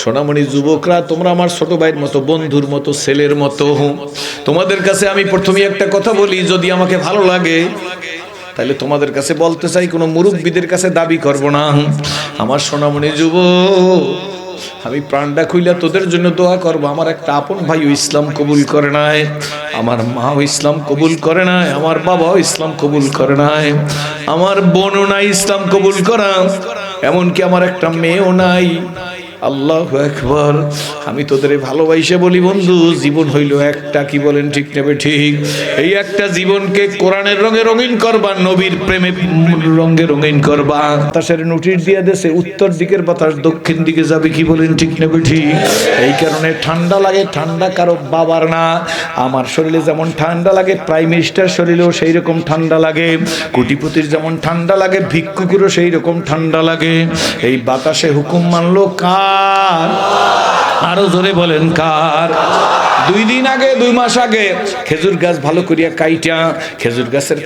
সোনামণি যুবকরা, তোমরা আমার ছোট ভাইয়ের মতো, বন্ধুর মতো, ছেলের মতো। তোমাদের কাছে আমি প্রথমেই একটা কথা বলি, যদি আমাকে ভালো লাগে তাহলে তোমাদের কাছে বলতে চাই, কোনো মুরব্বীদের কাছে দাবি করব না। আমার সোনামণি যুবক, আমি প্রাণটা খুইলা তোদের জন্য দোয়া করব। আমার একটা আপন ভাইও ইসলাম কবুল করে নাই, আমার মাও ইসলাম কবুল করে নাই, আমার বাবাও ইসলাম কবুল করে নাই, আমার বোনও নাই ইসলাম কবুল করা, এমনকি আমার একটা মেয়েও নাই। আল্লাহু আকবার। আমি তোদের ভালোবাসে বলি, বন্ধু, জীবন হইল একটা, কি বলেন ঠিক নেবে ঠিক? এই একটা জীবনকে কোরআনের রঙে রঙিন করবা, নবীর প্রেমে রঙে রঙিন করবা। বাতাসের নোটিশ দিয়ে দেশে উত্তর দিকের বাতাস দক্ষিণ দিকে যাবে, কি বলেন ঠিক নেবে ঠিক? এই কারণে ঠান্ডা লাগে, ঠান্ডা কারো বাবার না। আমার শরীরে যেমন ঠান্ডা লাগে, প্রাইম মিনিস্টার শরীরেও সেই রকম ঠান্ডা লাগে, কোটিপতির যেমন ঠান্ডা লাগে, ভিক্ষুকেরও সেই রকম ঠান্ডা লাগে। এই বাতাসে হুকুম মানলো কার? আরো জোরে বলেন কার? 2 দিন আগে, 2 মাস আগে খেজুর গাছ ভালো করিয়া কাইটা, খেজুর গাছের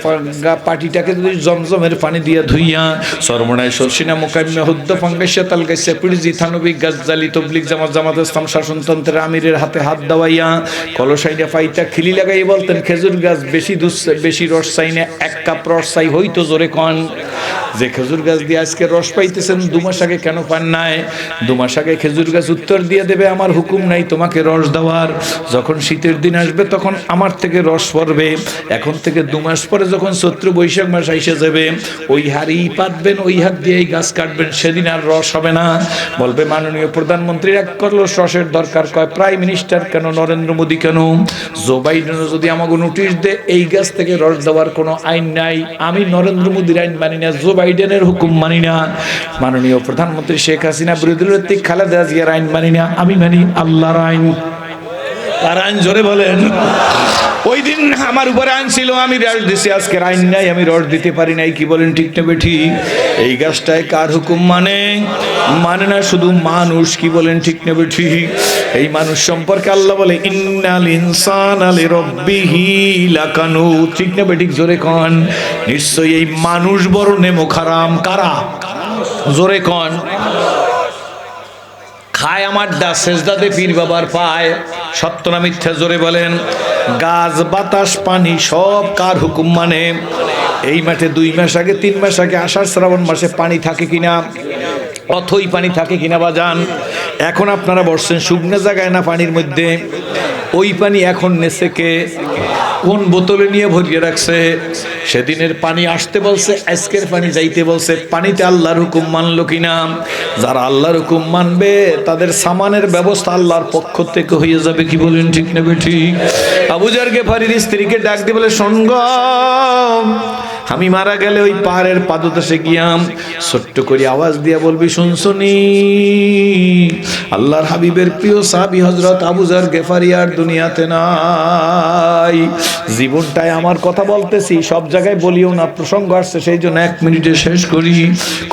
পাটিটাকে যদি জমজমের পানি দিয়া ধুইয়া, সরমনায় সরসিনা মোকাইমে হুদ্দ ফাঙ্গাইসা তালগাইসা পিড়জি থানবী গাছজালি তবলিগ জামাত ইসলাম শাসনতন্ত্রের আমিরের হাতে হাত দেওয়াইয়া কলসাইডা ফাইটা খিলি লাগাই বলতেন, খেজুর গাছ বেশি রস চাই না, 1 কাপ রস চাই। হইতো জোরে কন। যে খেজুর গাছ দিয়ে আজকে রস পাইতেছেন, 2 মাস আগে কেন পান নাই? 2 মাস আগে খেজুর গাছ উত্তর দিয়ে দেবে, আমার হুকুম নাই তোমাকে রস দেওয়ার। যখন শীতের দিন আসবে তখন আমার থেকে রস পড়বে। এখন থেকে 2 মাস পরে যখন চৈত্র বৈশাখ মাস এসে যাবে, ওই হাড়ি পাতবেন, ওই হাত দিয়ে এই গাছ কাটবেন, সেদিন আর রস হবে না। বলবে মাননীয় প্রধানমন্ত্রী এক করলো রসের দরকার, কয় প্রাইম মিনিস্টার কেন, নরেন্দ্র মোদী কেন, জো বাইডেন যদি আমাকে নোটিশ দে এই গাছ থেকে রস দেওয়ার কোনো আইন নাই, আমি নরেন্দ্র মোদীর আইন মানি না, জো বাইডেনের হুকুম মানি না, মাননীয় প্রধানমন্ত্রী শেখ হাসিনা বিরোধী খালেদা জিয়ার আইন মানি না, আমি মানি আল্লাহর আইন। আর আইন জোরে বলেন। ওই দিন আমার উপরে আইন ছিল, আমি রস দিছি, আজকের আইন নাই, আমি রস দিতে পারি নাই, কি বলেন ঠিক নেবে ঠিক? এই গাছটায় কার হুকুম মানে? মানে না শুধু মানুষ, কি বলেন ঠিক নেবে ঠিক? এই মানুষ সম্পর্কে আল্লাহ বলে ইন্নাল ইনসানা লিরাব্বিহি লাকানুত, ঠিক নেবে ঠিক? জোরে কন। নিশ্চয়ই এই মানুষ বড় নেমোখারাম। কারা? জোরে কন। খায় আমার দা, সেজদাতে পীর বাবার পায়, সত্য না মিথ্যা জোরে বলেন। গাছ বাতাস পানি সব কার হুকুম মানে? এই মাঠে 2 মাস আগে, 3 মাস আগে আষাঢ় শ্রাবণ মাসে পানি থাকে কিনা? অথই পানি থাকে কিনা বাজান? এখন আপনারা বসছেন শুকনো জায়গায় না পানির মধ্যে, ওই পানি এখন নেছে কে? কোন বোতলে নিয়ে ভরিয়ে রাখছে? সেদিনের পানি আসতে বলছে, আজকের পানি যাইতে বলছে। পানিতে আল্লাহর হুকুম মানলো কিনা? যারা আল্লাহর হুকুম মানবে তাদের সামানের ব্যবস্থা আল্লাহর পক্ষ থেকে হয়ে যাবে, কি বলেন ঠিক নেবে ঠিক? আবু জার গেফারির স্ত্রীকে ডাক দিয়ে বলে, শোন গো, আমি মারা গেলে ওই পাহাড়ের পাদদেশে গিয়াম, ছোট্ট করে আওয়াজ দিয়া বলবি, শুনছনি আল্লাহর হাবিবের প্রিয় সাহাবী হযরত আবু জার গেফারি আর দুনিয়াতে নাই। জীবনটায় আমার কথা বলতেছি, সব জায়গায় বলিও না, প্রসঙ্গ আসছে সেই জন্য 1 মিনিটে শেষ করি।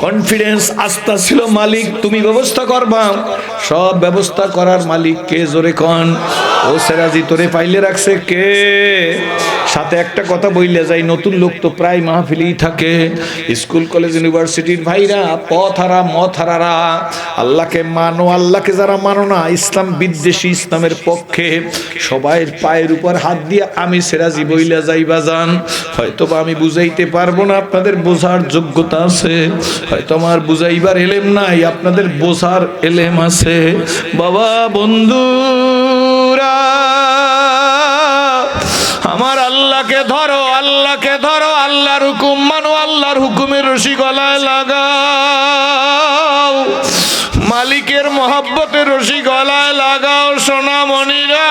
কনফিডেন্স, আস্থা ছিল মালিক, তুমি ব্যবস্থা করবা, সব ব্যবস্থা করার মালিক কে? জোরে কন। ও সেরাজি, তোরে পাইলে রাখছে কে? সাথে একটা কথা বইলে যাই, নতুন লোক তো প্রায় মাহফিলেই থাকে, স্কুল কলেজ ইউনিভার্সিটির ভাইরা, পথ হারা মত হারারা, আল্লাহকে মানো, আল্লাহকে যারা মানো না, ইসলাম বিদ্বেষী, ইসলামের পক্ষে, সবাইয়ের পায়ের উপর হাত দিয়ে আমি সেরাজি বইলে যাই বাজান। হয়তো বা আমি বুঝাইতে পারবো না, আপনাদের বোঝার যোগ্যতা আছে, হয়তো আমার বুঝাইবার এলেম নাই, আপনাদের বোঝার এলেম আছে। বাবা বন্ধুরা, আমার আল্লাহকে ধরো, আল্লাহকে ধরো, আল্লাহর হুকুম মানো, আল্লাহর হুকুমের রশি গলায় লাগাও, মালিকের মহব্বতের রশি গলায় লাগাও। সোনামণিরা,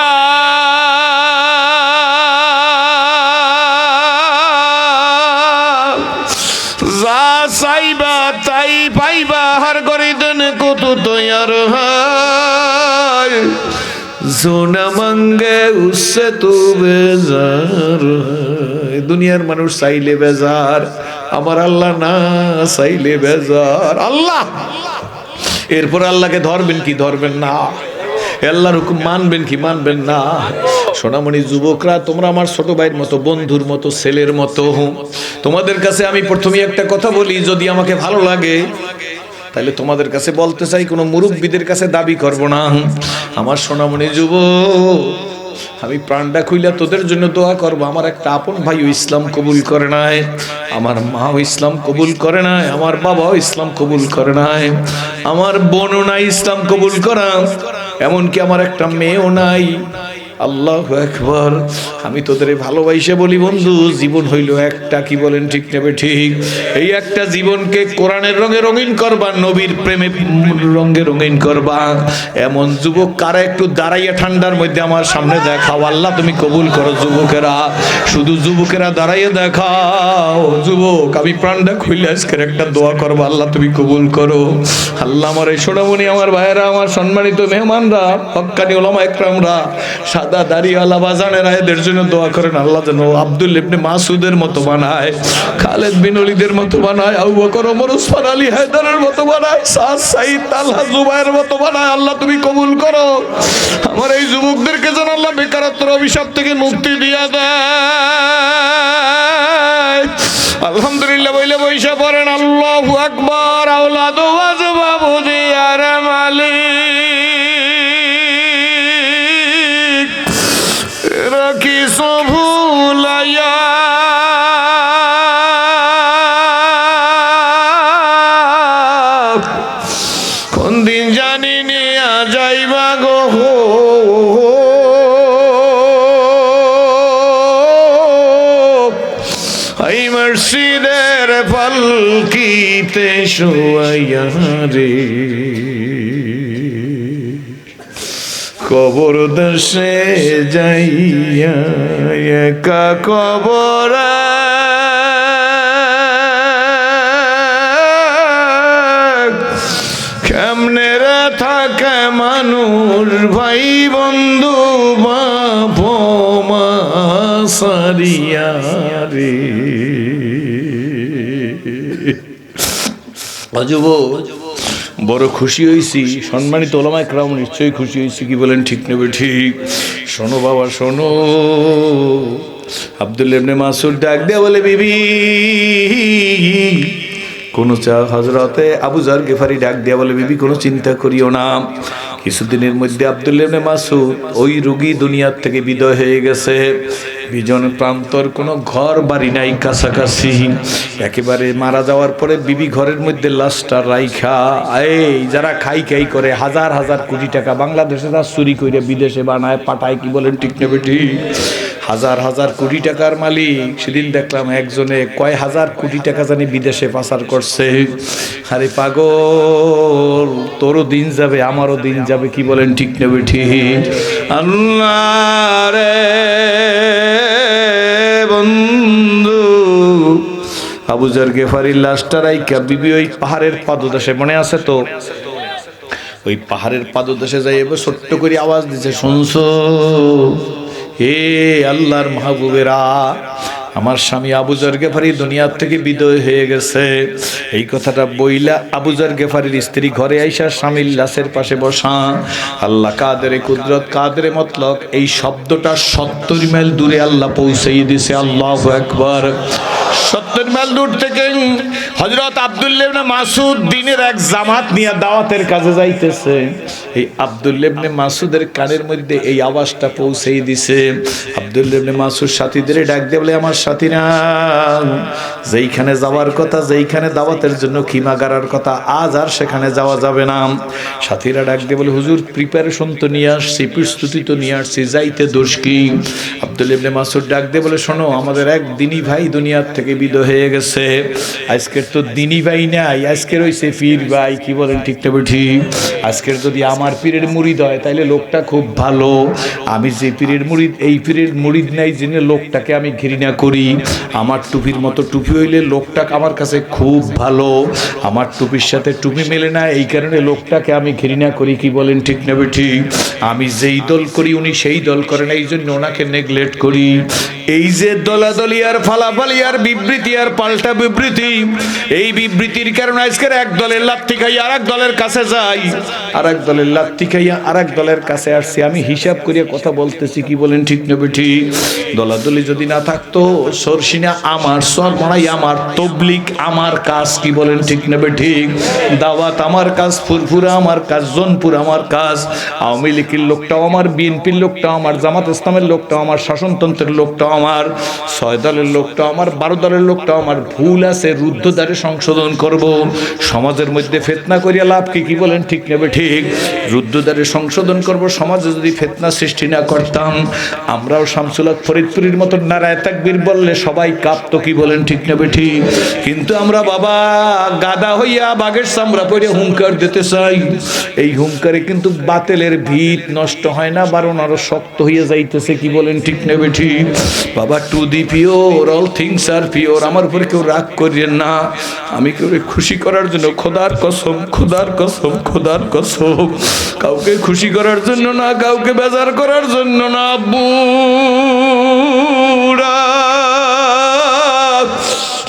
যা চাইবা তাই পাইবা, হার গরিদন কত তৈয়ার হয়, जो न मांगे उससे तू बेजार। দুনিয়ার মানুষ চাইলে বেজার, আমার আল্লাহ না চাইলে বেজার। আল্লাহ, এরপর আল্লাহকে ধরবেন কি ধরবেন না? আল্লাহর হুকুম মানবেন কি মানবেন না? সোনামণি যুবকরা, তোমরা আমার ছোট ভাইয়ের মতো, বন্ধুর মতো, ছেলের মতো। তোমাদের কাছে আমি প্রথমেই একটা কথা বলি, যদি আমাকে ভালো লাগে তাহলে তোমাদের কাছে বলতে চাই, কোনো মুরব্বীদের কাছে দাবি করব না। আমার সোনামণি যুবক, আমি প্রাণটা খুইলা তোদের জন্য দোয়া করব। আমার একটা আপন ভাইও ইসলাম কবুল করে নাই, আমার মাও ইসলাম কবুল করে নাই, আমার বাবাও ইসলাম কবুল করে নাই, আমার বোনও নাই ইসলাম কবুল করা, এমনকি আমার একটা মেয়েও নাই। আল্লাহু আকবার। আমি তোদের ভালোবাসে বলি বন্ধু, জীবন হইল একটা, কি বলেন ঠিক নেবে ঠিক? এই একটা জীবনকে কোরআনের রঙে রঙিন করবা, নবীর প্রেমে রঙে রঙিন করবা। এমন যুবক কারা একটু দাঁড়াইয়া ঠান্ডার মধ্যে আমার সামনে দেখাও। আল্লাহ তুমি কবুল করো যুবকেরা, শুধু যুবকেরা দাঁড়াইয়া দেখাও। যুবক, আমি প্রাণটা খুইলে আজকের একটা দোয়া করবো, আল্লাহ তুমি কবুল করো। আল্লাহ আমার এই সোনামণি, আমার ভাইয়েরা, আমার সম্মানিত মেহমানরা, হক্কানি ওলামা একরামরা, সাদা দাড়িওয়ালা বাজানেরা, এদের জন্য দোয়া করেন আল্লাহ যেন আব্দুল ইবনে মাসুদের মতো বানায়, খালেদ বিন ওলীদের মতো বানায়, আবু বকর, ওমর, ওসমান, আলী, হায়দারের মতো বানায়, সাদ, সাঈদ, তালহা, জুবায়ের মতো বানায়। আল্লাহ তুমি কবুল করো। আমার এই যুবকদেরকে যেন আল্লাহ বেকারত্বের অভিশাপ থেকে মুক্তি দিয়া দেয়। আলহামদুলিল্লাহ বইলে বৈশা পড়েন আল্লাহু আকবার। আওলাদু ওয়াজবাবু দিয়ার মালিক রাখি সভুলায়া, কোন দিন জানি নিয়া যাইবা গো, এই মসজিদের পালকিতে শোয়াইয়া রে, কবর দেশে যাইয়া একা কবর কেমনে রে থাকে মানুষ, ভাই বন্ধু বাপ মা সারিয়া রে। অজব বড় খুশি হয়েছি, সম্মানিত ওলামা একরাম নিশ্চয়ই খুশি হয়েছি, কি বলেন ঠিক নেবে ঠিক? শোনো বাবা শোনো, আব্দুল্লাহ ইবনে মাসউদ ডাক দেয়া বলে, বিবি কোনো হযরতে আবু যর গিফারি ডাক দেয়া বলে, বিবি কোনো চিন্তা করিও না, কিছুদিনের মধ্যে আব্দুল্লাহ ইবনে মাসউদ ওই রোগী দুনিয়ার থেকে বিদায় হয়ে গেছে। বিজন প্রান্তর কোনো ঘর বাড়ি নাই কাছাকাছি, একেবারে মারা যাওয়ার পরে বিবি ঘরের মধ্যে লাশটা রাইখা, এই যারা খাই খাই করে হাজার হাজার কোটি টাকা বাংলাদেশে যা চুরি করে বিদেশে বানায় পাঠায়, কি বলেন ঠিক নেবে ঠিক? হাজার হাজার কোটি টাকার মালিক। সেদিন দেখলাম একজনে কয় হাজার কোটি টাকা জানি বিদেশে পাচার করছে। আরে পাগল, তোরও দিন যাবে আমারও দিন যাবে, কি বলেন ঠিক নেবে ঠিক? আল্লাহ রে বন্ধু, আবু যর গিফারির লাশটা রাইখা বিবি ওই পাহাড়ের পাদদেশে, মনে আছে তো? ওই পাহাড়ের পাদদেশে যাই এবার ছোট্ট করে আওয়াজ দিছে, শুনছো? হে আল্লাহর মাহবুবেরা, আমার স্বামী আবু যর গিফারি দুনিয়ার থেকে বিদায় হয়ে গেছে। এই কথাটা বইলা আবু যর গিফারির স্ত্রী ঘরে আইসা স্বামীর লাশের পাশে বসা, আল্লাহ কাদেরে কুদরত কাদেরে মতলব, এই শব্দটা 70 মাইল দূরে আল্লাহ পৌঁছেই দিছে। আল্লাহু আকবার। 70 মাইল দূর থেকে হযরত আব্দুল্লাহ ইবনে মাসউদ দিনের এক জামাত নিয়ে দাওয়াতের কাজে যাইতেছে। এই আব্দুল্লাহ ইবনে মাসউদের কানের মধ্যে এই আওয়াজটা পৌঁছেই দিছে। আব্দুল্লাহ ইবনে মাসউদ সাথীদের ডাক দিয়ে বলে, আমার সাথীরা, যেইখানে যাওয়ার কথা, যেইখানে দাওয়াতের জন্য খিমা গাড়ার কথা, আজ আর সেখানে যাওয়া যাবে না। সাথীরা ডাক দিয়ে বলে, হুজুর প্রিপারেশন তো নিয়ে আসছি, প্রস্তুতি তো নিয়ে আসছি, যাইতে দোষ কি? আব্দুল্লাহ ইবনে মাসউদ ডাক দিয়ে বলে, শোনো, আমাদের এক দিনী ভাই দুনিয়ার থেকে বিদায় হয়ে গেছে। আজকের তো দিনী ভাই নাই, আজকের হইছে পীর ভাই, কি বলেন ঠিক তবে ঠিক? আজকের যদি আমার পীরের মুরিদ হয় তাইলে লোকটা খুব ভালো। আমি যে পীরের মুরিদ, এই পীরের মুরিদ নাই জেনে লোকটাকে আমি ঘৃণা করি। আমার টুপির মতো টুপি হইলে লোকটা আমার কাছে খুব ভালো, আমার টুপির সাথে টুপি মেলে না, এই কারণে লোকটাকে আমি ঘৃণা করি, কি বলেন ঠিক নেবে ঠিক? আমি যেই দল করি উনি সেই দল করেন, এই জন্য ওনাকে নেগলেক্ট করি। এই যে দলাদলি আর ফালাফালি আর বিবৃতি আর পাল্টা বিবৃতি, এই বিবৃতির কারণে আজকের এক দলের লাত্তি খাইয়া আর এক দলের কাছে যাই, আর এক দলের লাত্তি খাইয়া আর এক দলের কাছে আসছি। আমি হিসাব করিয়া কথা বলতেছি, কি বলেন ঠিক নেবে ঠিক? দলাদলি যদি না থাকতো সরসিনা আমার, সরমনাই আমার, তবলিগ আমার কাজ, কি বলেন ঠিক না ঠিক? দাওয়াত আমার কাজ, ফুরফুরা আমার কাজ, জোনপুর আমার কাজ। আওয়ামী লীগের লোকটাও আমার, বিএনপির লোকটাও আমার, জামাত ইসলামের লোকটাও আমার, শাসনতন্ত্রের লোকটাও আমার, 6 দলের লোকটাও আমার, 12 দলের লোকটাও আমার। ভুল আছে রুদ্ধদ্বারে সংশোধন করব। সমাজের মধ্যে ফিতনা করিয়া লাভ কি, কি বলেন ঠিক না ঠিক? রুদ্ধদ্বারে সংশোধন করব। সমাজে যদি ফিতনা সৃষ্টি না করতাম, আমরাও শামসুল হক ফরিদপুরের মতো নারায়ে তাকবীর বললে সবাই কাঁপতো, কি বলেন ঠিক না ঠিক? কিন্তু আমরা বাবা গাদা হইয়া বাঘের চামড়া পরে হুঙ্কার দিতে চাই। এই হুঙ্কারে কিন্তু বাতিলের ভিত নষ্ট হয় না, বরং আরো শক্ত হইয়া যাইতেছে, কি বলেন ঠিক না ঠিক? বাবা to the pure all things are pure. আমার উপরে কেউ রাগ করিয়েন না, আমি কেউ খুশি করার জন্য, খোদার কসম, খোদার কসম, খোদার কসম, কাউকে খুশি করার জন্য না, কাউকে বেজার করার জন্য না। বুড়া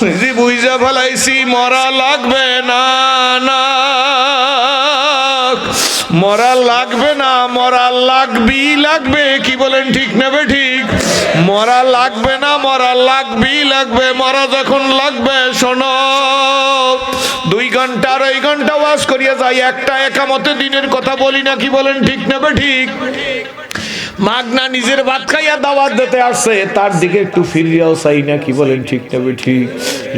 নিজে বুঝা ফেলাইছি মরা লাগবে না, না মরা লাগবে না, মরা লাগবেই লাগবে, কি বলেন ঠিক না ঠিক? মরা লাগবে না, মরা লাগবেই লাগবে। মরা যখন লাগবে, শোনো 2 ঘন্টা 2.5 ঘন্টা ওয়াজ করিয়া যাই, একটা একামতে দিনের কথা বলি না, কি বলেন ঠিক না ঠিক? মাগনা নিজের ভাত খাইয়া দাওয়াত দিতে আসছে, তার দিকে একটু ফিরিয়াও চাই না, কি বলেন ঠিক না ঠিক?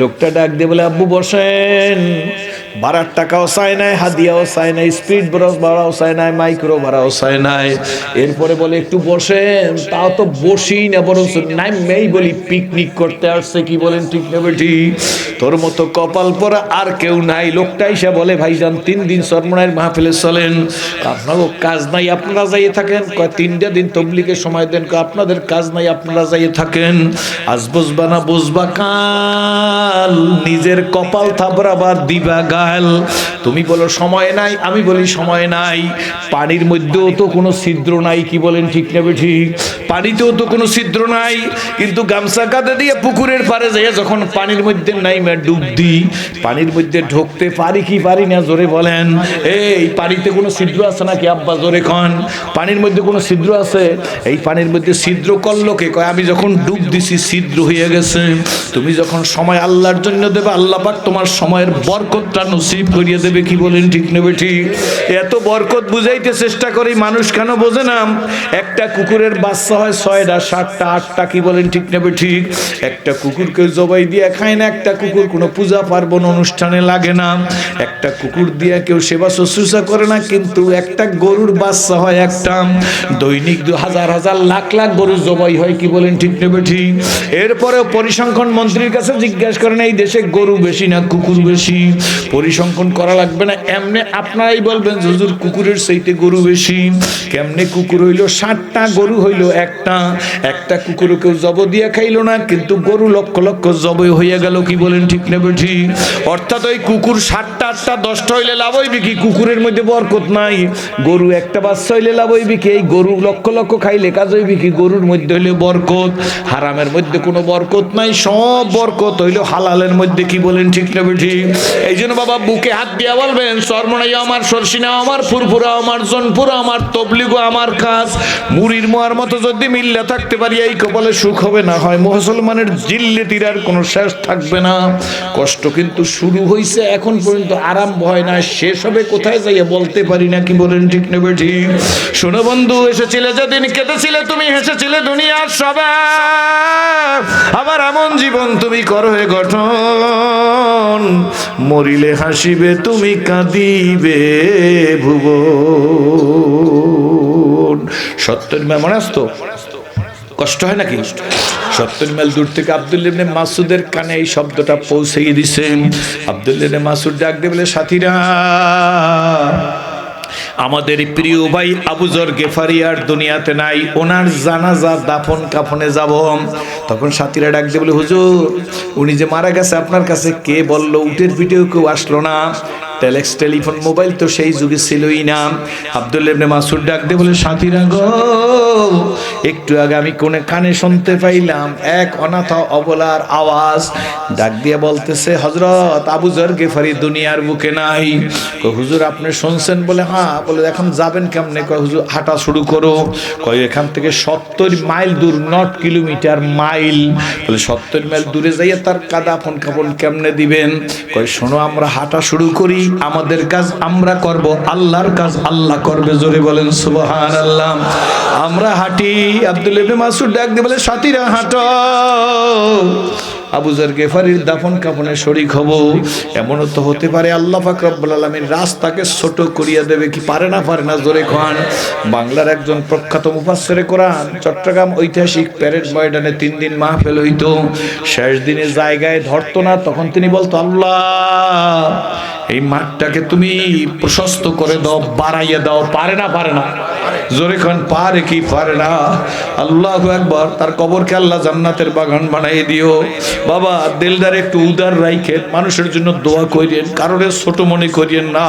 লোকটা ডাক দিয়ে বলে, আব্বু বসেন। ভাড়ার টাকাও চায় নাই, হাদিয়াও চায় নাই, স্পিড ব্রস ভাড়াও চায় নাই, মাইক্রো ভাড়াও চায় নাই। এরপরে বলে একটু বসেন, তাও তো বসি না, বরং নাইমেই বলি পিকনিক করতে আসছে, কি বলেন ঠিক না ঠিক? তোর মতো কপাল পরা আর কেউ নাই। লোকটা এসে বলে, ভাইজান 3 দিন চরমনাইয়ের মাহফিলে চলেন, আপনারও কাজ নাই, আপনারা যাইয়ে থাকেন। 3টা দিন তবলিগের সময় দেন, আপনাদের কাজ নাই, আপনারা যাইয়ে থাকেন। আজ বুঝবা না, বুঝবা কাল, নিজের কপাল থাবড়াবার দিবা গাল। তুমি বলো সময় নাই, আমি বলি সময় নাই। পানির মধ্যেও তো কোনো ছিদ্র নাই, কি বলেন ঠিক না ঠিক? পানিতেও তো কোনো ছিদ্র নাই, কিন্তু গামছা কাঁধে দিয়ে পুকুরের পাড়ে যাইয়া যখন পানির মধ্যে নাইমা ডুব দিই, পানির মধ্যে ঢুকতে পারি কি পারি না, জোরে বলেন। এই পানিতে কোনো ছিদ্র আছে নাকি আব্বা, জোরে কন? পানির মধ্যে কোনো ছিদ্র আছে? এই পানির মধ্যে ছিদ্র করলো কে? কয় আমি যখন ডুব দিছি ছিদ্র হয়ে গেছে। তুমি যখন সময় আল্লাহর জন্য দেবে, আল্লাহ পাক তোমার সময়ের বরকতটা নসিব করিয়ে দেবে, কি বলেন ঠিক নেবে ঠিক? এত বরকত বুঝাইতে চেষ্টা করি, মানুষ কেন বোঝে না? একটা কুকুরের বাচ্চা হয় 6টা 7টা 8টা, কি বলেন ঠিক নেবে ঠিক? একটা কুকুরকে জবাই দিয়ে খায় না, একটা কুকুর কোনো পূজা পার্বণ অনুষ্ঠানে লাগে না, একটা কুকুর দিয়ে কেউ সেবা শুশ্রূষা করে না। কিন্তু একটা গরুর বাচ্চা হয় একটা, দৈনিক 1000 লাখ লাখ গরু জবাই হয়, কি বলেন ঠিক নেবে ঠিক? এরপরেও পরিসংখ্যান মন্ত্রীর কাছে জিজ্ঞাসা করেন, এই দেশে গরু বেশি না কুকুর বেশি? পরিসংখ্যান করা লাগবে না, এমনি আপনারাই বলবেন হুজুর কুকুরের চাইতে গরু বেশি। কেমনে? কুকুর হইল 60টা, গরু হইল একটা। একটা কুকুরও কেউ জব দিয়ে খাইলো না, কিন্তু গরু লক্ষ লক্ষ জবই হইয়া গেল, কি বলেন ঠিক নেবে ঠিক? অর্থাৎ ওই কুকুর 7টা 8টা 10টা হইলে লাভ হইবে কি? কুকুরের মধ্যে বরকত নাই। গরু একটা বাচ্চা হইলে লাভ হইবে কি? এই গরু লক্ষ লক্ষ খাইলে কাজ হইবে কি? গরুর মধ্যে হইলে বরকত। হারামের মধ্যে কোনো বরকত নাই, সব বরকত হইল হালালের মধ্যে, কি বলেন ঠিক নেবে ঠিক? এই জন্য বাবা বুকে হাত দিয়া বলবেন, চরমনাই আমার, সরসিনা আমার, ফুরফুরা আমার, জোনপুরা আমার, তবলিগও আমার কাজ। মুড়ির মোয়ার মতো যদি মিল্লা থাকতে পারি, এই কপালে সুখ হবে না হয় মুসলমানের জিল্লেতির আর কোনো শেষ থাকবে না। কষ্ট কিন্তু শুরু হইছে, এখন পর্যন্ত আরম্ভ হয় না, শেষ হবে কোথায় যাইয়া বলতে পারি না, কি বলেন ঠিক নেবে ঠিক? শোনো বন্ধু, এসেছিলে যেদিন কেঁদেছিলে তুমি, হেসেছিলে দুনিয়ার সবাই। আবার এমন জীবন তুমি করো হে গঠন, মরিলে হাসিবে তুমি, কাঁদিবে ভুবন। সত্যের মেমন আসতো, কষ্ট হয় নাকি? 70 মাইল দূর থেকে আব্দুল্লাহ ইবনে মাসউদের কানে এই শব্দটা পৌঁছে দিয়েছে। আব্দুল্লাহ ইবনে মাসউদ ডাক দিয়ে বলে, সাথীরা, আমাদের প্রিয় ভাই আবু যর গেফারি আর দুনিয়াতে নাই, ওনার জানাজা দাফন কাফনে যাব। তখন সাথীরা ডাক দিয়ে বলে, হুজুর উনি যে মারা গেছে আপনার কাছে কে বললো? উটের পিঠেও কেউ আসলো না, টেলেক্স টেলিফোন মোবাইল তো সেই যুগে ছিলই না। আব্দুল্লাহ ইবনে মাসউদ ডাক দিয়ে বলে, সাথীরা গো, একটু আগে আমি কোনে কানে শুনতে পাইলাম এক অনাথ অবলার আওয়াজ। ডাক দিয়ে বলতেছে, হযরত আবু যর গিফারি দুনিয়ার বুকে নাই। কয় হুজুর আপনি শুনছেন? বলে হ্যাঁ। বলে এখন যাবেন কেমনে? কয় হুজুর হাঁটা শুরু করো। কয় এখান থেকে 70 মাইল দূর, নট কিলোমিটার, মাইল। বলে 70 মাইল দূরে যাইয়া তার কাদাফন কাফন কেমনে দিবেন? কয় শোনো, আমরা হাঁটা শুরু করি, আমাদের কাজ আমরা করব, আল্লাহর কাজ আল্লাহ করবে। জোরে বলেন সুবহানাল্লাহ। আমরা হাঁটি। আব্দুল্লাহ ইবনে মাসউদ ডাক দিয়ে বলে, সাথীরা হাঁটো, আবু যর গিফারির দাফন কাফনে শরীক হব। এমনও তো হতে পারে আল্লাহ পাক রব্বুল আলামিন রাস্তাকে ছোট করিয়া দেবে। কি পারে না? পারে না? জোরে খান। বাংলার একজন প্রখ্যাত মুফাসসিরে কোরআন, চট্টগ্রাম ঐতিহাসিক প্যারেড ময়দানে 3 দিন মাহফিল হইতো। শেষ দিনে জায়গায় ধরতো না, তখন তিনি বলতো, আল্লাহ এই মাঠটাকে তুমি প্রশস্ত করে দাও, বাড়াইয়া দাও। পারে না? পারে না? জোরে খান। পারে কি পারে না? আল্লাহু আকবার। তার কবরকে আল্লাহ জান্নাতের বাগান বানাই দিও। বাবা দিলদার একটু উদার রাইখেন, মানুষের জন্য দোয়া করিয়েন, কারণে ছোট মনে করিয়েন না।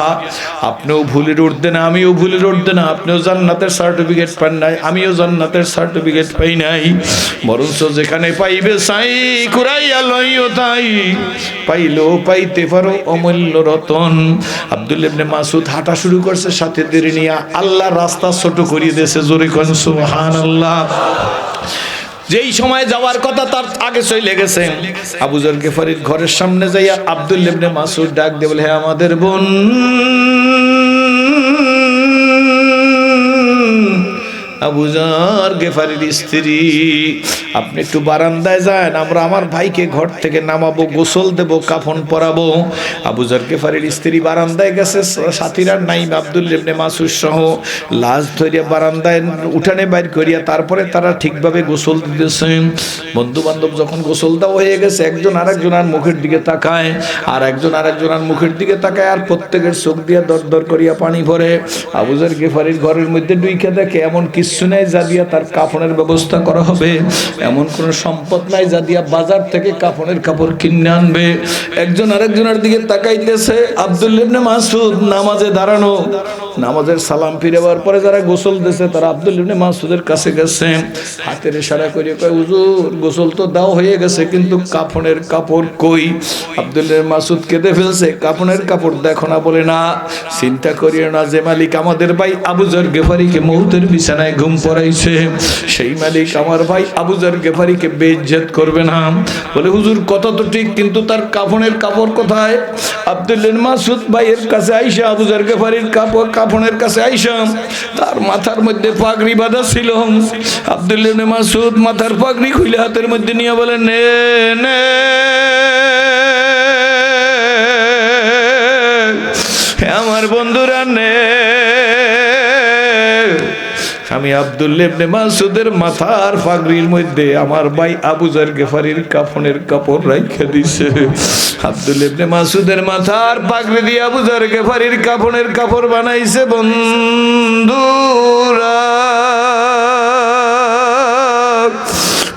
আপনিও ভুলের উঠতে না, আমিও ভুলের উঠতে না। আপনিও জান্নাতের সার্টিফিকেট পান নাই, আমিও জান্নাতের সার্টিফিকেট পাই নাই। বরঞ্চ যেখানে পাইবে চাই কুরাইয়া লইও তাই, পাইলেও পাইতে পারো অমূল্য রতন। আব্দুল্লাহ ইবনে মাসউদ হাঁটা শুরু করছে সাথীদের নিয়ে, আল্লাহ রাস্তা ছোট করিয়ে দিয়েছে। জোরে কোন সুবহানাল্লাহ। যেই সময় যাওয়ার কথা তার আগে চলে গেছে। আবু যর গিফারির ঘরের সামনে যাইয়া আব্দুল্লাহ ইবনে মাসউদ ডাক দিয়ে বলে, হে আমাদের বোন আবু যর গিফারির স্ত্রী, আপনি একটু বারান্দায় যান, আমরা আমার ভাইকে ঘর থেকে নামাবো, গোসল দেব, কাফন পরাবো। আবু যর গিফারির স্ত্রী বারান্দায় গেছে, সাথীরা নাই, আব্দুল্লাহ ইবনে মাসউদ সহ লাশ ধরিয়া বারান্দায় উঠানে বাইর করিয়া তারপরে তারা ঠিকভাবে গোসল দিতেছেন। বন্ধু বান্ধব যখন গোসল দেওয়া হয়ে গেছে, একজন আরেকজনের মুখের দিকে তাকায়, আর একজন আরেকজনের মুখের দিকে তাকায়, আর প্রত্যেকের চোখ দিয়ে দর দর করিয়া পানি ভরে। আবু যর গিফারির ঘরের মধ্যে ঢুইকা দেখে এমন কিছু নাই যা দিয়া তার কাফনের ব্যবস্থা করা হবে, এমন কোন সম্পদ নাই যা দিয়া বাজার থেকে কাফনের কাপড় কিনে আনবে। একজন আরেকজনের দিকে তাকাইতেছে। আব্দুল্লাহ ইবনে মাসউদ নামাজে দাঁড়ানো, নামাজের সালাম ফিরাবার পরে যারা গোসল দিয়েছে তারা আব্দুল্লাহ ইবনে মাসউদের কাছে গেছে, হাতের ইশারা করে কয়, হুজুর গোসল তো দাও হয়ে গেছে, কিন্তু কাফনের কাপড় কই? আব্দুল্লাহ ইবনে মাসউদ কেঁদে ফেলছে, কাফনের কাপড় দেখো না? বলে না, চিন্তা করিও না, যে মালিক আমাদের ভাই আবু যর গিফারিকে মৌতের বিছানায় ঘুম পড়াইছে, সেই মালিক আমার ভাই আবু যর গিফারিকে বেইজ্জত করবে না। বলে হুজুর কথা তো ঠিক, কিন্তু তার কাফনের কাপড় কোথায়? আব্দুল্লাহ ইবনে মাসউদ ভাইয়ের কাছে আইসা, আবু যর গিফারির কাফনের কাছে আইসা, তার মাথার মধ্যে পাগড়ি বাঁধা ছিল। আব্দুল্লাহ ইবনে মাসউদ মাথার পাগড়ি খুলে হাতের মধ্যে নিয়ে বলেন, নে নে আমার বন্ধুরা নে। আমি আব্দুল্লাহ ইবনে মাসউদের মাথার পাগড়ির মধ্যে আমার ভাই আবু যর গিফারির কাফনের কাপড় রাইখা দিছে। আব্দুল্লাহ ইবনে মাসউদের মাথার পাগড়ি দিয়ে আবু যর গিফারির কাফনের কাপড় বানাইছে। বন্ধুরা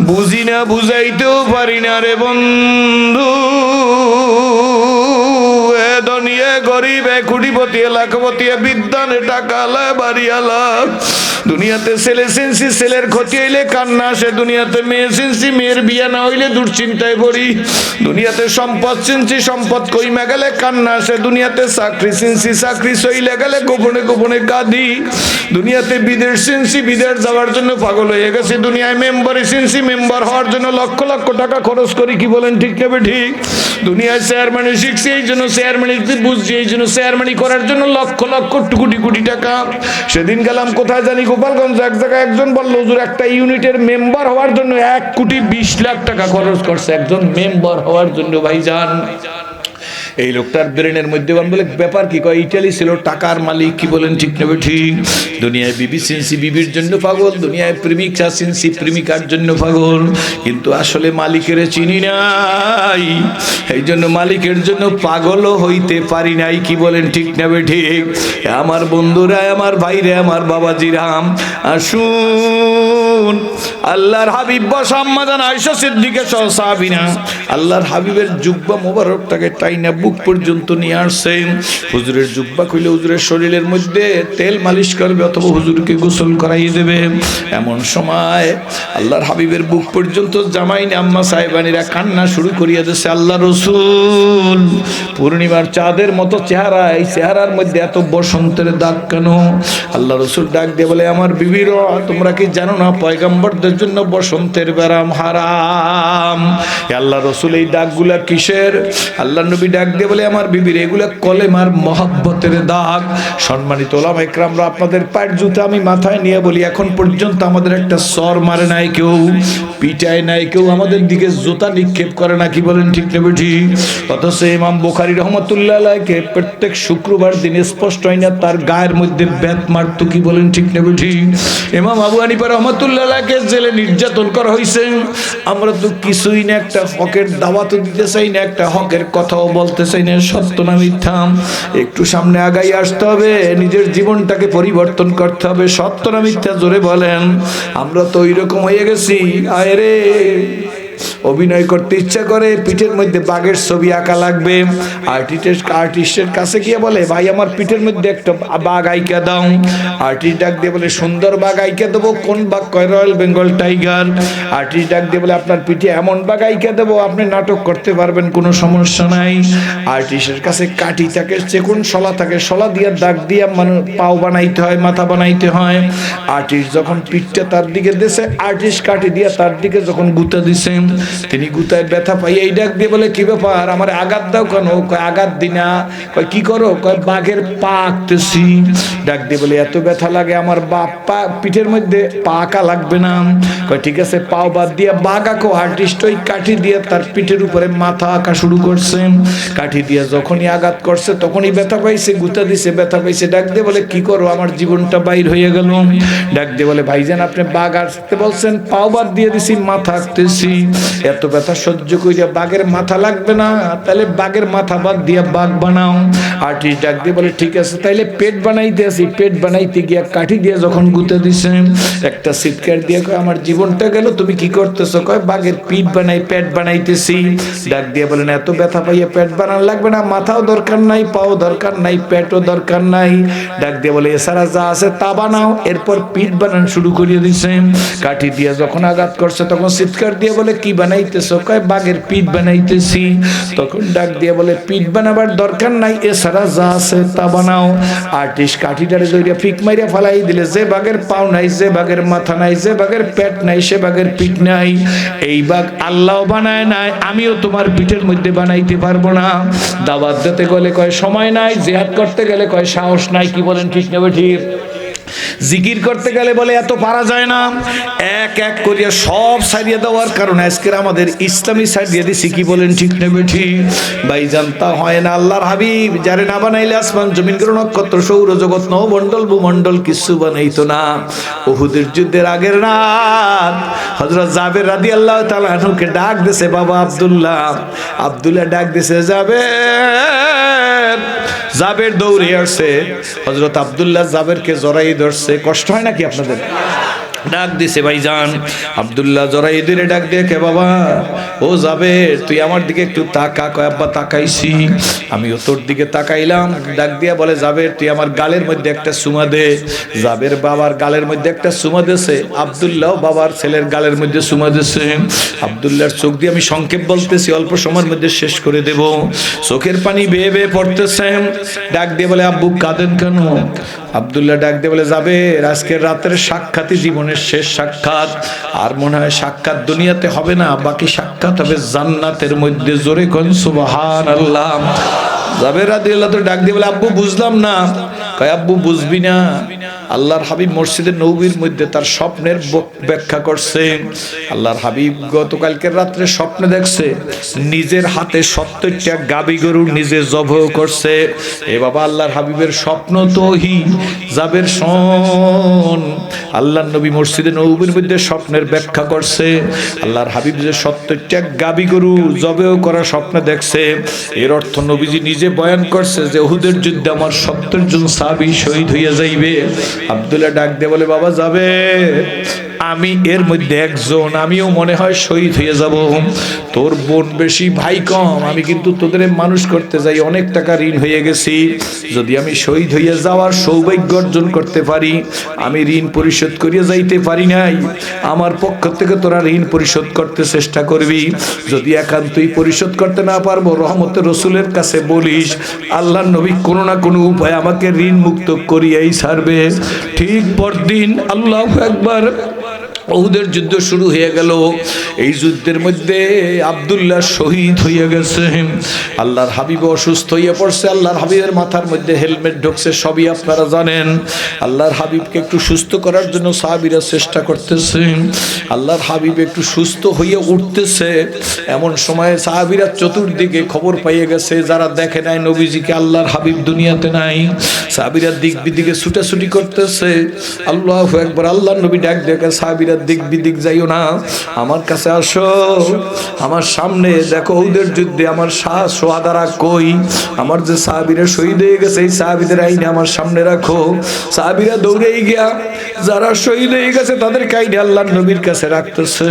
বুঝি না, বুঝাইতেও পারি না রে বন্ধু, দুনিয়া গরিব, কোটিপতি, লাখপতি, বিদ্যানে টাকালা, বাড়িওয়ালা। দুনিয়াতে ছেলে সিনসি, ছেলের ক্ষতি হইলে কান্না আসে। দুনিয়াতে মেয়ে সিনসি, মেয়ের বিয়া না হইলে দুশ্চিন্তায় পড়ি। দুনিয়াতে সম্পদ সিনসি, সম্পদ কইমা গেলে কান্না আসে। দুনিয়াতে চাকরি সিনসি, চাকরি সইলে গেলে গোপনে গোপনে কাঁদি। দুনিয়াতে বিদেশ সিনসি, বিদেশ যাওয়ার জন্য পাগল হয়ে গেছে। দুনিয়ায় মেম্বারি সিনসি, মেম্বার হওয়ার জন্য লক্ষ লক্ষ টাকা খরচ করি। কি বলেন ঠিক তবে ঠিক? দুনিয়ায় চেয়ারম্যানি শিখছি, এই জন্য চেয়ারম্যানি বুঝছি, এই জন্য চেয়ারম্যানি করার জন্য লক্ষ লক্ষ কোটি কোটি টাকা। সেদিন গেলাম কোথায় জানি, গোপালগঞ্জ এক জায়গায়, একজন বলল হুজুর একটা ইউনিটের মেম্বার হওয়ার জন্য 1,20,00,000 টাকা খরচ করছে, একজন মেম্বার হওয়ার জন্য। ভাইজান এই লোকটার ব্রেনের মধ্যে বলে ব্যাপার কি? কয় ইটালি ছিল, টাকার মালিক। কি বলেন ঠিক নেবে ঠিক? দুনিয়ায় বিবি সিনসি, বিবির জন্য পাগল। দুনিয়ায় প্রেমিকা সিনসি, প্রেমিকার জন্য পাগল। কিন্তু আসলে মালিকের চিনি নাই, এই জন্য মালিকের জন্য পাগলও হইতে পারি নাই। কি বলেন ঠিক নেবে ঠিক? আমার বন্ধুরা, আমার ভাইরা, আমার বাবাজিরাম, আসুন বন্ধুগণ, আল্লাহর হাবিব বসা আম্মা জান আয়েশা সিদ্দিকা সহ সাহাবীরা আল্লাহর হাবিবের জুব্বা মোবারকটাকে টাইনা বুক পর্যন্ত নিয়ে আসছেন। হুজুরের জুব্বা খুলে হুজুরের শরীরের মধ্যে তেল মালিশ করবে অথবা হুজুরকে গোসল করাইয়ে দেবে। এমন সময় আল্লাহর হাবিবের বুক পর্যন্ত জামাইনে আম্মা সাহেবানিরা কান্না শুরু করিয়া দিয়েছে। আল্লাহ রসুল পূর্ণিমার চাঁদের মতো চেহারা, এই চেহারার মধ্যে এত বসন্তের দাগ কেন? আল্লাহ রসুল ডাক দিয়ে বলে, আমার বিবির তোমরা কি জানো না পয়গম্বরদের জন্য বসন্তের ব্যারাম হারাম? আল্লাহ রসুল এই দাগগুলা কিসের? আল্লাহ নবী ডাক দিয়ে বলে, আমার বিবির এগুলা কলেমার মহব্বতের দাগ। সম্মানিত ওলামা ইকরামরা, আপনাদের পায়ের জুতা আমি মাথায় নিয়ে বলি, এখন পর্যন্ত আমাদের একটা সর মারে নাই কেউ, পিটায় নাই কেউ, আমাদের দিকে জুতা নিক্ষেপ করে না, কি বলেন ঠিক না বেঠিক? অথচ ইমাম বুখারী রাহমাতুল্লাহ আলাইহি প্রত্যেক শুক্রবার দিন স্পষ্ট হয় না তার গায়ের মধ্যে বেত মারতো, কি বলেন ঠিক না বেঠিক? ইমাম আবু হানিফা রাহমাতুল্লাহ আলাইহি জেলে নির্যাতন করা হয়েছে। আমরা তো কিছুই না, একটা হকের দাওয়াতও দিতে চাই না, একটা হকের কথাও বলতে চাই না, সত্য না মিথ্যা একটু সামনে আগাই আসতে হবে, নিজের জীবনটাকে পরিবর্তন করতে হবে। সত্য না মিথ্যা জোরে বলেন। আমরা তো ওইরকম হয়ে গেছি, আয় রে অভিনয় করতে ইচ্ছা করে, পিঠের মধ্যে বাঘের ছবি আঁকা লাগবে। আর্টিস্টের কাছে গিয়ে বলে, ভাই আমার পিঠের মধ্যে একটা বাঘ আঁকা দাও। আর্টিস্ট ডাক দিয়ে বলে, সুন্দর বাঘ আঁকা দেবো। কোন বাঘ? কয় রয়্যাল বেঙ্গল টাইগার। আর্টিস্ট ডাক দিয়ে বলে, আপনার পিঠে এমন বাঘ আঁকা দেবো আপনি নাটক করতে পারবেন, কোনো সমস্যা নাই। আর্টিস্টের কাছে কাঠি থাকে, চেকুন শলা থাকে, শলা দিয়ে দাগ দিয়ে পাও বানাইতে হয়, মাথা বানাইতে হয়। আর্টিস্ট যখন পিঠটা তার দিকে দিয়েছে, আর্টিস্ট কাঠি দিয়ে তার দিকে যখন গুঁতা দিছে, তিনি গুতায় ব্যথা পাই, এই ডাক দিয়ে বলে, কি ব্যাপার আমার আঘাত দাও কেন? কয় আঘাত দিনা। কয় কি করো? কয় বাঘের পা আঁকতেছি। ডাক দিয়ে বলে, এত ব্যথা লাগে আমার পা পিঠের মধ্যে পা আঁকা লাগবে না। কয় ঠিক আছে, পাও বাদ দিয়ে বাঘ আঁকো। আর্টিস্ট ওই কাঠি দিয়ে তার পিঠের উপরে মাথা আঁকা শুরু করছে। কাঠি দিয়ে যখনই আঘাত করছে তখনই ব্যথা পাইছে, গুতা দিছে, ব্যথা পাইছে। ডাক দিয়ে বলে, কি করো আমার জীবনটা বাইর হয়ে গেল। ডাক দিয়ে বলে, ভাইজান আপনি বাঘ আঁকতে বলছেন, পাও বাদ দিয়ে দিছি, মাথা আঁকতেছি। এত ব্যথা সহ্য করিয়া বাঘের মাথা লাগবে না, তাহলে বাঘের মাথা বাদ দিয়া বাঘ বানাও। আর্টিস্ট ডাক দিয়ে বলে, ঠিক আছে তাইলে পেট বানাইতে আসি। পেট বানাইতে গিয়া কাঠি দিয়ে যখন গুঁতে দিছে, একটা চিৎকার দিয়ে কয়, আমার জীবনটা গেল, তুমি কি করতেছো? কয় বাঘের পিঠ বানাই, পেট বানাইতেছি। ডাক দিয়ে বলেন, এত ব্যথা পাইয়া পেট বানান লাগবে না, মাথাও দরকার নাই, পাও দরকার নাই, পেটও দরকার নাই। ডাক দিয়ে বলে, এছাড়া যা আছে তা বানাও। এরপর পিঠ বানান শুরু করিয়ে দিছে। কাঠি দিয়ে যখন আঘাত করছে তখন চিৎকার দিয়ে বলে, কি বানাইতেছো? কয় বাঘের পিঠ বানাইতেছি। তখন ডাক দিয়ে বলে, পিঠ বানাবার দরকার নাই, এছাড়া যা আছে তা বানাও। আর্টিস্ট কাঠিটারে জড়িয়ে ফিক মাইরা ফালাই দিলে, যে বাঘের পাও নাই, যে বাঘের মাথা নাই, যে বাঘের পেট নাই, সে বাঘের পিঠ নাই। এই বাঘ আল্লাহ বানায় নাই, আমিও তোমার পিঠের মধ্যে বানাইতে পারবো না। দাওয়াত দিতে গেলে কয় সময় নাই, জিহাদ করতে গেলে কয় সাহস নাই, কি বলেন ঠিক না ঠিক? জিকির করতে গেলে বলে এত পারা যায় না। এক এক করিয়া সব সারিয়ে দেওয়ার কারণে আজকের আমাদের ইসলামী সারিয়ে দিছি, কি বলেন ঠিক না বেঠিক? ভাইজান তা হয় না। আল্লাহর হাবিব যারে না বানাইলে আসমান জমিন গ্রহ নক্ষত্র সৌরজগৎ নবমণ্ডল ভূমণ্ডল কিছু বানাইতো না। উহুদের যুদ্ধের আগের রাত হযরত জাবের রাদিয়াল্লাহু তাআলা আনহুকে ডাক দিয়েছে, বাবা আব্দুল্লাহ ডাক দিয়েছে, জাবের দৌড়ে আসছে। হযরত আব্দুল্লাহ জাবেরকে জড়াই ধরছে। কষ্ট হয় নাকি আপনাদের? ডাক দিছে, ভাইজান আব্দুল্লাহ জড়াই ধরে ডাক দিয়ে, কে বাবা? ও জাবের, তুই আমার দিকে একটু তাকা। কয় আব্বা তাকাইছি। আমিও তোর দিকে তাকাইলাম। ডাক দিয়া বলে, জাবের তুই আমার গালের মধ্যে একটা চুমা দে। জাবের বাবার গালের মধ্যে একটা চুমা দিয়েছে, আব্দুল্লাহ বাবার ছেলের গালের মধ্যে চুমা দিয়েছে। আব্দুল্লাহর চোখ দিয়ে আমি সংক্ষেপ বলতেছি, অল্প সময়ের মধ্যে শেষ করে দেব। চোখের পানি বেয়ে বেয়ে পড়তেছে। ডাক দিয়ে বলে, আব্বু কাঁদেন কেন? আব্দুল্লাহ ডাক দিয়ে বলে, জাবের আজকের রাতের সাক্ষাৎই জীবনের শেষ সাক্ষাৎ। আর মনে হয় সাক্ষাৎ দুনিয়াতে হবে না, বাকি সাক্ষাৎ হবে জান্নাতের মধ্যে। জোরে কোন সুবহানাল্লাহ। জাবের রাদিয়াল্লাহু তাআলা ডাক দিয়ে বলে, আব্বু বুঝলাম না। কয় আব্বু বুঝবি না, আল্লাহর হাবিব মসজিদে নববীর মধ্যে তার স্বপ্নের ব্যাখ্যা করছেন। আল্লাহর হাবিব গতকালকের রাত্রে স্বপ্নে দেখছে নিজের হাতে 70টা গাবি গরু নিজে জবাহ করছে। এ বাবা, আল্লাহর হাবিবের স্বপ্ন তোহি জাবের শোন। আল্লাহর নবী মসজিদে নববীর মধ্যে স্বপ্নের ব্যাখ্যা করছে। আল্লাহর হাবিব যে 70টা গাবি গরু জবাহ করা স্বপ্নে দেখছে, এর অর্থ নবীজি নিজে বয়ান করছে যে উহুদের যুদ্ধে আমার 70 জন সাহাবী শহীদ হইয়া যাইবে। আব্দুল্লাহ ডাক দিয়ে বলে, বাবা যাবে আমি এর মধ্যে একজন, আমিও মনে হয় শহীদ হয়ে যাব। তোর বোন বেশি ভাই কম, আমি কিন্তু তোদের মানুষ করতে যাই অনেক টাকা ঋণ হয়ে গেছি। যদি আমি শহীদ হয়ে যাওয়ার সৌভাগ্য অর্জন করতে পারি, আমি ঋণ পরিশোধ করিয়া যাইতে পারি নাই, আমার পক্ষ থেকে তোরা ঋণ পরিশোধ করতে চেষ্টা করবি। যদি একান্তই পরিশোধ করতে না পারবো, রহমতের রসুলের কাছে বলিস, আল্লাহর নবী কোনো না কোনো উপায় আমাকে ঋণ মুক্ত করিয়াই ছাড়বে। ঠিক পরদিন আল্লাহু আকবার, উহুদের যুদ্ধ শুরু হয়ে গেল। এই যুদ্ধের মধ্যে আব্দুল্লাহ শহীদ হয়ে গেছে। আল্লাহর হাবিব অসুস্থ হয়ে পড়ছে, আল্লাহর হাবিবের মাথার মধ্যে হেলমেট ঢুকছে, সবই আপনারা জানেন। আল্লাহর হাবিবকে একটু সুস্থ করার জন্য সাহাবীরা চেষ্টা করতেছে। আল্লাহর হাবিব একটু সুস্থ হয়ে উঠতেছে, এমন সময় সাহাবীরা চতুর্দিকে খবর পাইয়ে গেছে, যারা দেখে নাই নবীজিকে, আল্লাহর হাবিব দুনিয়াতে নাই। সাহাবীরা দিক বিদিকে ছুটাছুটি করতেছে। আল্লাহু আকবার, আল্লাহর নবী ডাক দেখে, সাহাবীরা দিক বিদিক যাইও না, আমার কাছে আসো, আমার সামনে দেখো উহুদের যুদ্ধে আমার সোহাদারা কই, আমার যে সাহাবীরা শহীদ হয়ে গেছে এই সাহাবীদের আইনে আমার সামনে রাখো। সাহাবীরা দৌড়েই গিয়া যারা শহীদ হয়ে গেছে তাদের কাইনে আল্লাহর নবীর কাছে রাখতেছে।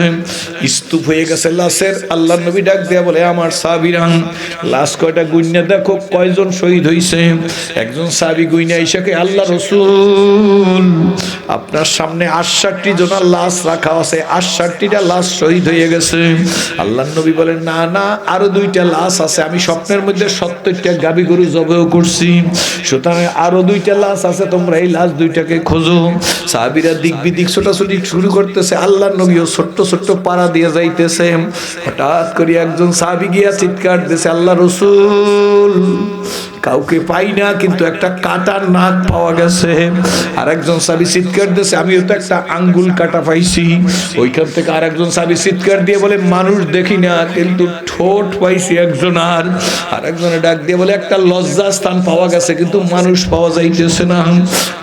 স্তূপ হয়ে গেছে লাশের। আল্লাহর নবী ডাক দেয়া বলে, আমার সাহাবীরা লাশ কয়টা গুইনা দেখো, কয়জন শহীদ হইছে। একজন সাহাবী গুইনা ইসাকে, আল্লাহ রাসূল আপনার সামনে 68 জনের লাশ রাখা আছে, 68টা লাশ শহীদ হয়ে গেছে। আল্লাহর নবী বলেন, না না, আরো 2টা লাশ আছে, আমি স্বপ্নের মধ্যে 70টা গাভী গরু জবাই করছি, সুতরাং আরো 2টা লাশ আছে, তোমরা এই লাশ 2টাকে খোঁজো। সাহাবীরা দিক বিদিক ছোটাছুটি শুরু করতেছে, আল্লাহর নবীও ছোট্ট ছোট্ট পাড়া দিয়ে যাইতেছে। হঠাৎ করে একজন সাহাবী গিয়া চিৎকার দিয়েছে, আল্লাহ রাসূল কাউকে পাই না, কিন্তু একটা কাটার নাক পাওয়া গেছে। আর একজন সাহাবী চিৎকার দিয়েছে, আমিও তো একটা আঙ্গুল কাটা পাইছি। ওইখান থেকে আর একজন সাহাবী চিৎকার দিয়ে বলে, মানুষ দেখি না কিন্তু ঠোঁট পাইছি একজন। আর একজনে ডাক দিয়ে বলে, একটা লজ্জা স্থান পাওয়া গেছে কিন্তু মানুষ পাওয়া যাইতেছে না।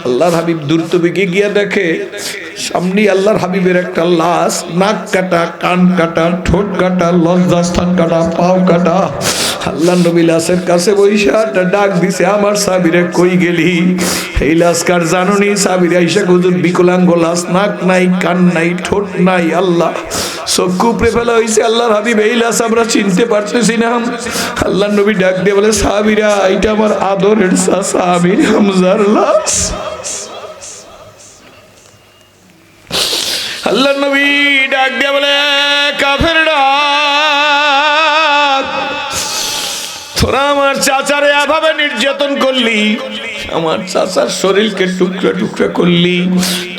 আল্লাহর হাবিব দ্রুত বেগে গিয়া দেখে সামনে আল্লাহর হাবিবের একটা লাশ, নাক কাটা, কান কাটা, ঠোঁট কাটা, লজ্জা স্থান কাটা, পাও কাটা। আল্লাহ নবী লাশের কাছে বৈশাটা ডাক দিছে, আমার সাহাবীরা কই গেলি? এই লাশ কার জানুনি? সাহাবীরা আইসা হুজুর বিকলাঙ্গ লাশ, নাক নাই, কান নাই, ঠোঁট নাই, আল্লাহ চক্ষু উপড়ে ফেলা হয়েছে। আল্লাহর হাবিব এই লাশ আমরা চিনতে পারতেছি না। আল্লাহ নবী ডাক দিয়ে বলে, সাহাবীরা এটা আমার আদরের চাচা আমির হামজার লাশ। আল্লাহ নবী ডাক দিয়ে বলে, কাফেররা তোরা আমার চাচারে এভাবে নির্যাতন করলি, আমার চাচার শরীরকে টুকরা টুকরা করলি,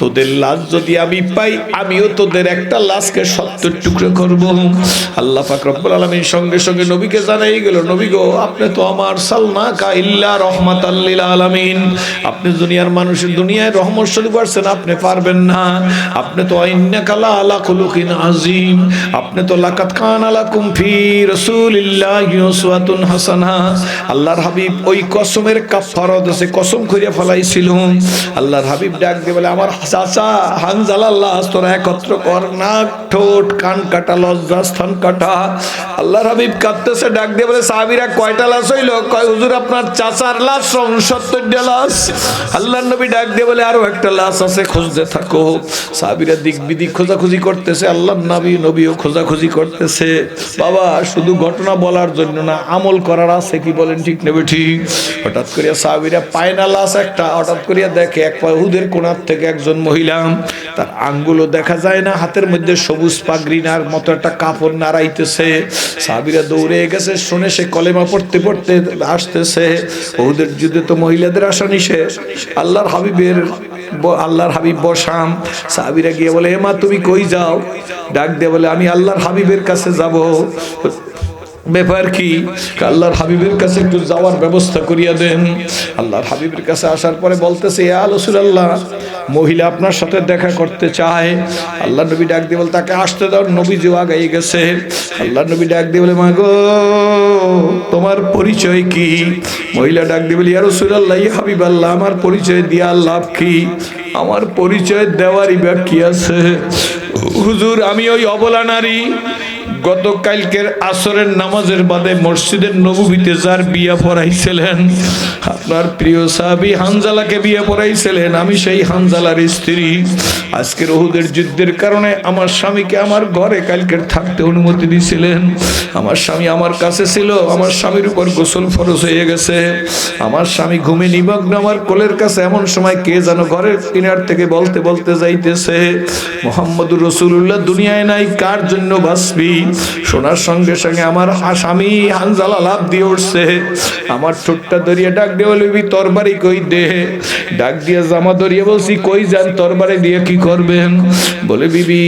তোদের লাশ যদি আমি পাই আমিও তোদের একটা লাশকে 70 টুকরা করব। আল্লাহ পাক রব্বুল আলামিন সঙ্গে সঙ্গে নবীকে জানাই গেল, নবী গো আপনি তো আমার সালনাকা ইল্লা রাহমাতাল লিল আলামিন, আপনি দুনিয়ার মানুষের দুনিয়ায় রহমত স্বরূপ আসছেন, আপনি পারবেন না। আপনি তো ইন্নাকা লা আলা খুলুকিন আযীম, আপনি তো লাকাদ কানা লাকুম ফি রাসূলিল্লাহি উসওয়াতুন হাসানাহ। আল্লাহর হাবিব ওই কসমের কাফারত আছে, কসম করিয়া ফলাইছিল। আল্লাহর হাবিব ডাক দিয়ে বলে, আমার চাচা হানজালার লাশ তোরা একত্র কর, নাক, ঠোঁট, কান কাটা, লজ্জা স্থান কাটা। আল্লাহর হাবিব কাঁদতেছে, ডাক দিয়ে বলে, সাহাবীরা কয়টা লাশ হইল? কয় হুজুর আপনার চাচার লাশ 70টা লাশ। আল্লাহর নবী ডাক দিয়ে বলে, আরো একটা লাশ আছে, খুঁজতে থাকো। সাহাবীরা দিক বিদিক খোঁজাখুঁজি করতেছে, আল্লাহর নবীও খোঁজাখুঁজি করতেছে। বাবা শুধু ঘটনা বলার জন্য না, আমল করার আছে, কি বলেন ঠিক নেবে ঠিক? হঠাৎ করে সাহাবীরা পায় না লাশ একটা, হঠাৎ করে দেখে এক উহুদের কোণার থেকে একজন মহিলা, তার আঙ্গুলও দেখা যায় না, হাতের মধ্যে সবুজ পাগড়িনার মতো একটা কাপড় নাড়াইতেছে। সাহাবীরা দৌড়ে গেছে, শুনে সে কলেমা পড়তে পড়তে আসতেছে। উহুদের যুদ্ধে তো মহিলাদের আসা নিষেধ। আল্লাহর হাবিব বসাম। সাহাবীরা গিয়ে বলে, মা তুমি কই যাও? ডাক দিয়ে বলে, আমি আল্লাহর হাবিবের কাছে যাব। ব্যাপার কি? আল্লাহর হাবিবের কাছে একটু যাওয়ার ব্যবস্থা করিয়া দেন। আল্লাহর হাবিবের কাছে আসার পরে বলতেছে, ইয়া রাসূলুল্লাহ মহিলা আপনার সাথে দেখা করতে চায়। আল্লাহ নবী ডাক দিয়ে বলে, তাকে আসতে দাও। নবীজিও আগাই গেছে। আল্লাহ নবী ডাক দিয়ে বলে, মা গো তোমার পরিচয় কি? মহিলা ডাক দিয়ে বলে, ইয়া রাসূলুল্লাহ ইয়া হাবিবাল্লাহ আমার পরিচয় দিয়া লাভ কি? আমার পরিচয় দেওয়ারই বা কি আছে? হুজুর আমি ওই অবলা নারী, গতকালকের আসরের নামাজের বাদে মসজিদের নববীতে যার বিয়া পড়াইছিলেন, আপনার প্রিয় সাহাবী হানজালাকে বিয়ে পড়াইছিলেন, আমি সেই হানজালার স্ত্রী। আজকের উহুদের যুদ্ধের কারণে আমার স্বামীকে আমার ঘরে কালকে থাকতে অনুমতি দিয়েছিলেন। আমার স্বামী আমার কাছে ছিল, আমার স্বামীর উপর গোসল ফরজ হয়ে গেছে, আমার স্বামী ঘুমে নিমগ্ন আমার কোলের কাছে। এমন সময় কে যেন ঘরের কিনার থেকে বলতে বলতে যাইতেছে, মুহাম্মদুর রাসূলুল্লাহ দুনিয়ায় নাই, কার জন্য বাঁচবি? শোনার সঙ্গে সঙ্গে আমার স্বামী হানজালা লাফ দিয়ে উঠছে, আমার ঠোঁটটা ধরিয়ে ডাক দিয়ে বলবি তরবারি কই দে। ডাক দিয়ে জামা ধরিয়ে বলছি কই যান, তরবারি দিয়ে কি করবেন? বলে বিবি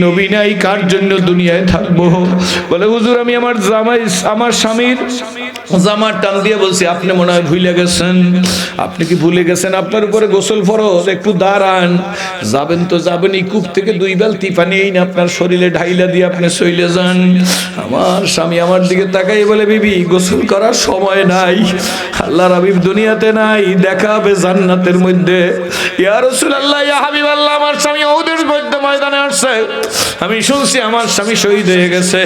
নবী নাই, কার জন্য দুনিয়ায় থাকবো? বলে হুজুর আমি আমার স্বামীর জামার টান দিয়ে বলছি, আপনি মনে হয় ভুলে গেছেন। আপনি কি ভুলে গেছেন আপনার উপরে গোসল ফরজ? একটু দাঁড়ান। যাবেন তো যাবেনই, কূপ থেকে 2 বালতি পানি এই না আপনার শরীরে ঢাইলা দিয়ে আপনি চলে যান। আমার স্বামী আমার দিকে তাকাই বলে, বিবি গোসল করার সময় নাই, আল্লাহর হাবিব দুনিয়াতে নাই, দেখা হবে জান্নাতের মধ্যে। ইয়া রাসূলুল্লাহ, ইয়া হাবিবাল্লাহ, আমার স্বামী উহুদের ময়দানে আসছে, আমি শুনছি আমার স্বামী শহীদ হয়ে গেছে।